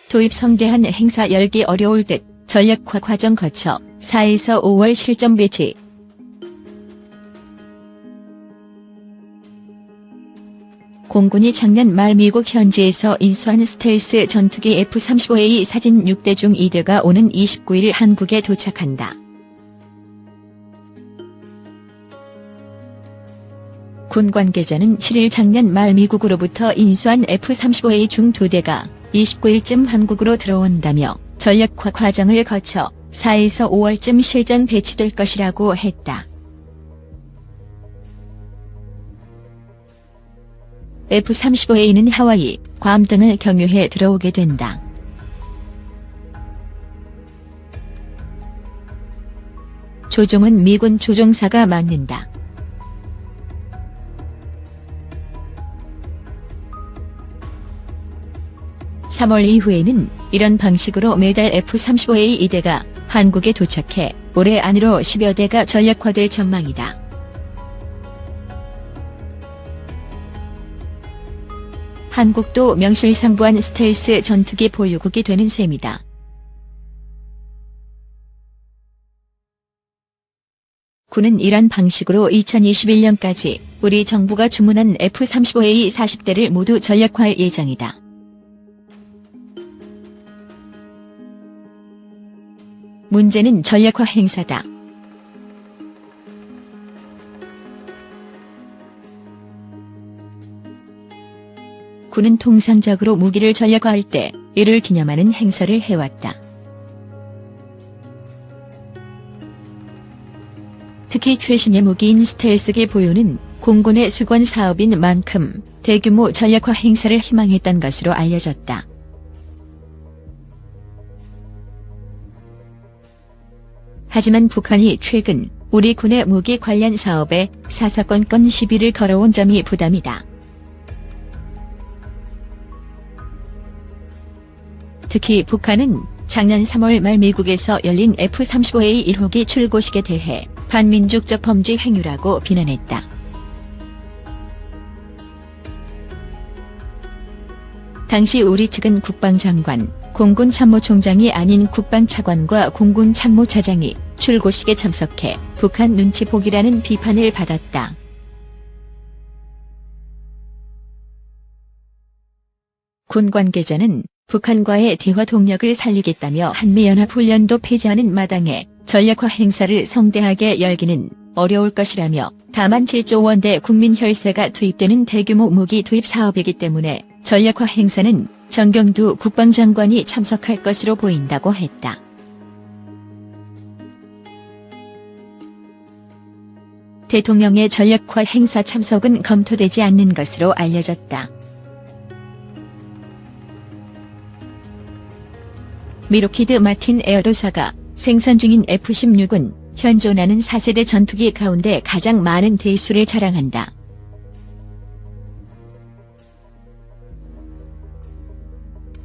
도입 성대한 행사 열기 어려울 듯 전력화 과정 거쳐 4에서 5월 실전 배치. 공군이 작년 말 미국 현지에서 인수한 스텔스 전투기 F-35A 사진 6대 중 2대가 오는 29일 한국에 도착한다. 군 관계자는 7일 작년 말 미국으로부터 인수한 F-35A 중 2대가 29일쯤 한국으로 들어온다며 전력화 과정을 거쳐 4에서 5월쯤 실전 배치될 것이라고 했다. F-35A는 하와이, 괌 등을 경유해 들어오게 된다. 조종은 미군 조종사가 맡는다. (3월) 이후에는 이런 방식으로 매달 F-35A 2대가 한국에 도착해 올해 안으로 10여 대가 전력화될 전망이다. 한국도 명실상부한 스텔스 전투기 보유국이 되는 셈이다. 군은 이런 방식으로 2021년까지 우리 정부가 주문한 F-35A 40대를 모두 전력화할 예정이다. 문제는 전력화 행사다. 군은 통상적으로 무기를 전력화할 때 이를 기념하는 행사를 해왔다. 특히 최신의 무기인 스텔스기 보유는 공군의 수권 사업인 만큼 대규모 전력화 행사를 희망했던 것으로 알려졌다. 하지만 북한이 최근 우리 군의 무기 관련 사업에 사사건건 시비를 걸어온 점이 부담이다. 특히 북한은 작년 3월 말 미국에서 열린 F-35A 1호기 출고식에 대해 반민족적 범죄 행위라고 비난했다. 당시 우리 측은 국방장관, 공군 참모총장이 아닌 국방차관과 공군 참모차장이 출고식에 참석해 북한 눈치 보기라는 비판을 받았다. 군 관계자는 북한과의 대화 동력을 살리겠다며 한미연합훈련도 폐지하는 마당에 전력화 행사를 성대하게 열기는 어려울 것이라며 다만 7조 원대 국민 혈세가 투입되는 대규모 무기 도입 사업이기 때문에 전력화 행사는 정경두 국방장관이 참석할 것으로 보인다고 했다. 대통령의 전력화 행사 참석은 검토되지 않는 것으로 알려졌다. 미로키드 마틴 에어로사가 생산 중인 F-16은 현존하는 4세대 전투기 가운데 가장 많은 대수를 자랑한다.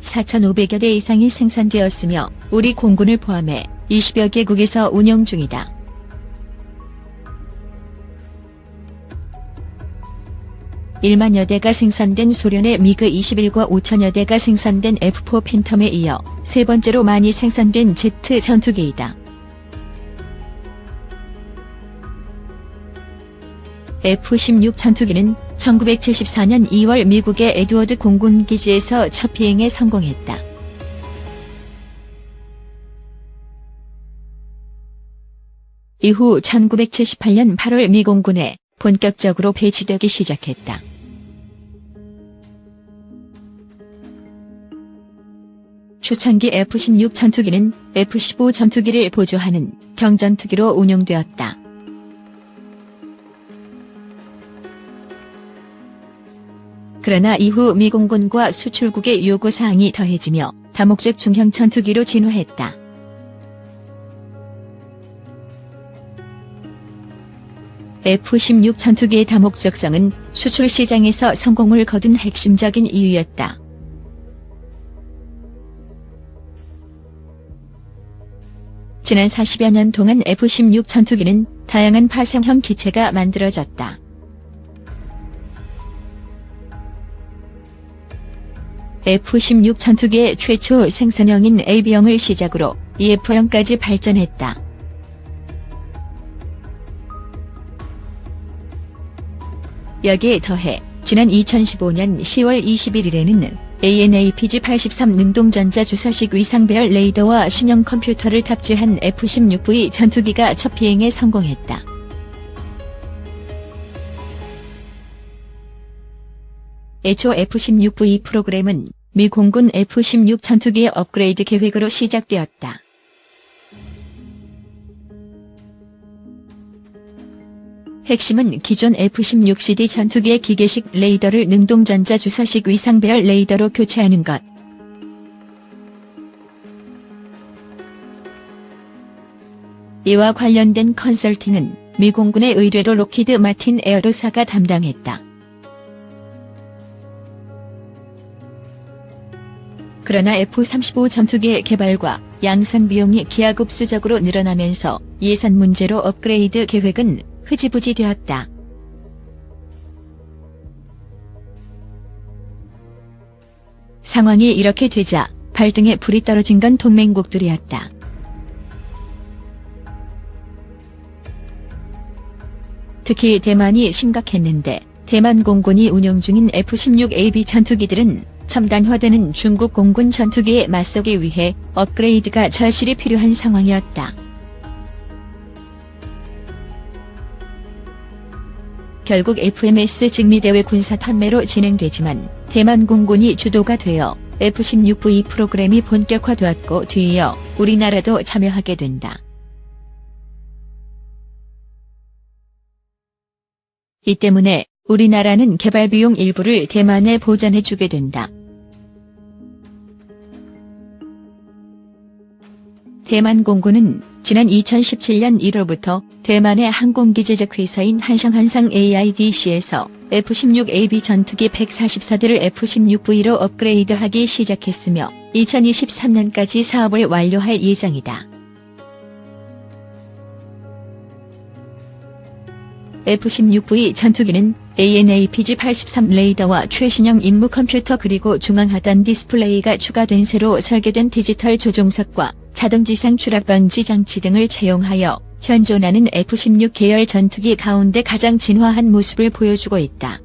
(4,500여 대) 이상이 생산되었으며 우리 공군을 포함해 20여 개국에서 운영 중이다. (1만여 대가 생산된 소련의 미그 21과 5천여 대가 생산된 F-4 팬텀에 이어 세 번째로 많이 생산된 제트 전투기이다. F-16 전투기는 1974년 2월 미국의 에드워드 공군기지에서 첫 비행에 성공했다. 이후 1978년 8월 미 공군에 본격적으로 배치되기 시작했다. 초창기 F-16 전투기는 F-15 전투기를 보조하는 경전투기로 운용되었다. 그러나 이후 미 공군과 수출국의 요구사항이 더해지며 다목적 중형 전투기로 진화했다. F-16 전투기의 다목적성은 수출 시장에서 성공을 거둔 핵심적인 이유였다. 지난 40여 년 동안 F-16 전투기는 다양한 파생형 기체가 만들어졌다. F-16 전투기의 최초 생산형인 AB형을 시작으로 EF-형까지 발전했다. 여기에 더해 지난 2015년 10월 21일에는 AN/APG-83 능동전자 주사식 위상배열 레이더와 신형 컴퓨터를 탑재한 F-16V 전투기가 첫 비행에 성공했다. 애초 F-16V 프로그램은 미 공군 F-16 전투기의 업그레이드 계획으로 시작되었다. 핵심은 기존 F-16CD 전투기의 기계식 레이더를 능동전자 주사식 위상배열 레이더로 교체하는 것. 이와 관련된 컨설팅은 미 공군의 의뢰로 록히드 마틴 에어로사가 담당했다. 그러나 F-35 전투기의 개발과 양산 비용이 기하급수적으로 늘어나면서 예산 문제로 업그레이드 계획은 흐지부지 되었다. 상황이 이렇게 되자 발등에 불이 떨어진 건 동맹국들이었다. 특히 대만이 심각했는데 대만 공군이 운용 중인 F-16AB 전투기들은 첨단화되는 중국 공군 전투기에 맞서기 위해 업그레이드가 절실히 필요한 상황이었다. 결국 FMS 직미대회 군사 판매로 진행되지만 대만 공군이 주도가 되어 F-16V 프로그램이 본격화되었고 뒤이어 우리나라도 참여하게 된다. 이 때문에 우리나라는 개발 비용 일부를 대만에 보전해주게 된다. 대만 공군은 지난 2017년 1월부터 대만의 항공기제작 회사인 한샹 AIDC에서 F-16AB 전투기 144대를 F-16V로 업그레이드하기 시작했으며 2023년까지 사업을 완료할 예정이다. F-16V 전투기는 AN/APG-83 레이더와 최신형 임무 컴퓨터 그리고 중앙하단 디스플레이가 추가된 새로 설계된 디지털 조종석과 자동지상 추락 방지 장치 등을 채용하여 현존하는 F-16 계열 전투기 가운데 가장 진화한 모습을 보여주고 있다.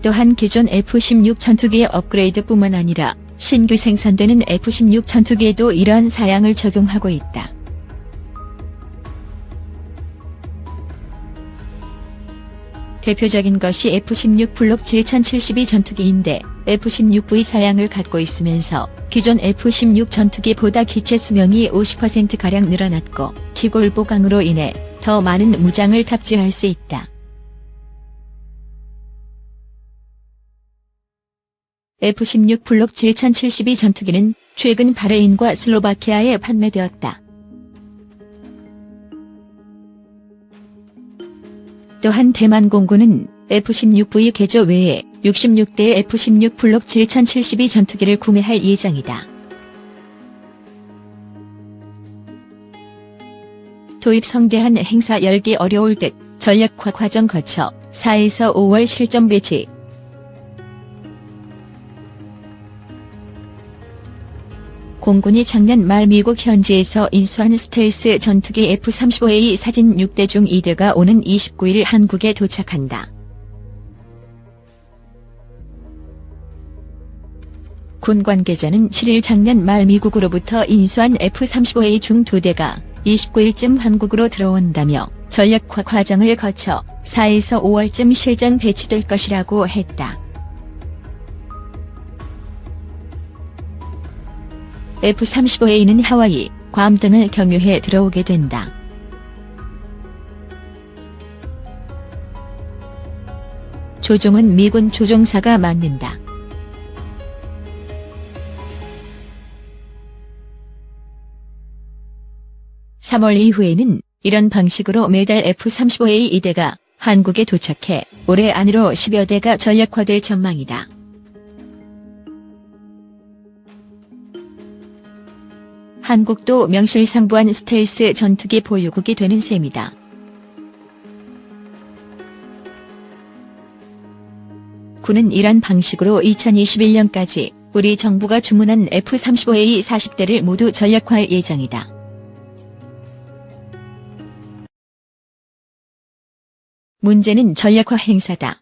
또한 기존 F-16 전투기의 업그레이드뿐만 아니라 신규 생산되는 F-16 전투기에도 이러한 사양을 적용하고 있다. 대표적인 것이 F-16 블록 7072 전투기인데 F-16V 사양을 갖고 있으면서 기존 F-16 전투기보다 기체 수명이 50%가량 늘어났고 기골 보강으로 인해 더 많은 무장을 탑재할 수 있다. F-16 블록 7072 전투기는 최근 바레인과 슬로바키아에 판매되었다. 또한 대만 공군은 F-16V 개조 외에 66대의 F-16 블록 7072 전투기를 구매할 예정이다. 도입 성대한 행사 열기 어려울 듯 전략화 과정 거쳐 4에서 5월 실전 배치. 공군이 작년 말 미국 현지에서 인수한 스텔스 전투기 F-35A 사진 6대 중 2대가 오는 29일 한국에 도착한다. 군 관계자는 7일 작년 말 미국으로부터 인수한 F-35A 중 2대가 29일쯤 한국으로 들어온다며 전략화 과정을 거쳐 4에서 5월쯤 실전 배치될 것이라고 했다. F-35A는 하와이, 괌 등을 경유해 들어오게 된다. 조종은 미군 조종사가 맡는다. (3월) 이후에는 이런 방식으로 매달 F-35A 2대가 한국에 도착해 올해 안으로 10여 대가 전략화될 전망이다. 한국도 명실상부한 스텔스 전투기 보유국이 되는 셈이다. 군은 이런 방식으로 2021년까지 우리 정부가 주문한 F-35A 40대를 모두 전력화할 예정이다. 문제는 전력화 행사다.